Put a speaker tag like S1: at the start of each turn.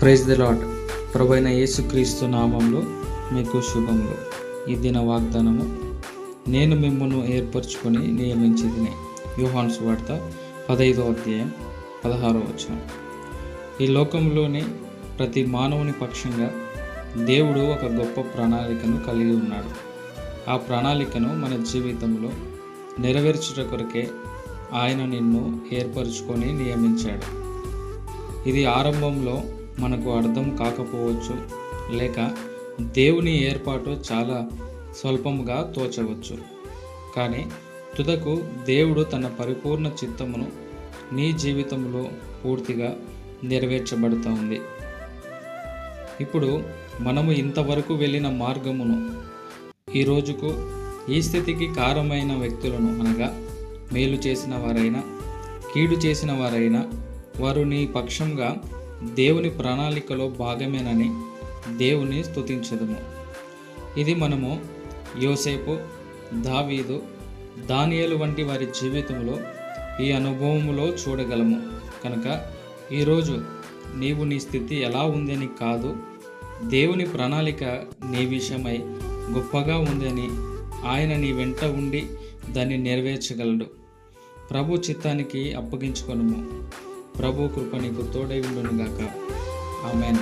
S1: Praise the lord. ప్రభువైన యేసుక్రీస్తు నామంలో మీకు శుభములు. ఈ దిన వాగ్దానము, నేను మిమ్మల్ని ఏర్పరచుకొని నియమించితిని. యోహాను సువార్త 15వ అధ్యాయం 16వ వచనం. ఈ లోకంలోని ప్రతి మానవుని పక్షంగా దేవుడు ఒక గొప్ప ప్రణాళికను కలిగి ఉన్నాడు. ఆ ప్రణాళికను మన జీవితంలో నెరవేర్చుట కొరకే ఆయన నిన్ను ఏర్పరచుకొని నియమించాడు. ఇది ఆరంభంలో మనకు అర్థం కాకపోవచ్చు, లేక దేవుని ఏర్పాటు చాలా స్వల్పముగా తోచవచ్చు. కానీ తుదకు దేవుడు తన పరిపూర్ణ చిత్తమును నీ జీవితంలో పూర్తిగా నెరవేర్చబడుతూ ఉంది. ఇప్పుడు మనము ఇంతవరకు వెళ్ళిన మార్గమును, ఈ రోజుకు ఈ స్థితికి కారణమైన వ్యక్తులను, అనగా మేలు చేసిన వారైనా కీడు చేసిన వారైనా, వారు నీ పక్షంగా దేవుని ప్రణాళికలో భాగమేనని దేవుని స్తుతించదము. ఇది మనము యోసేపు, దావీదు, దానియేలు వంటి వారి జీవితంలో ఈ అనుభవములో చూడగలము. కనుక ఈరోజు నీవు నీ స్థితి ఎలా ఉందని కాదు, దేవుని ప్రణాళిక నీ విషయమై గొప్పగా ఉందని, ఆయన నీ వెంట ఉండి దాన్ని నెరవేర్చగలడు. ప్రభు చిత్తానికి అప్పగించుకొనుము. ప్రభు కృప నీకు తోడై ఉండునుగాక. ఆమేన్.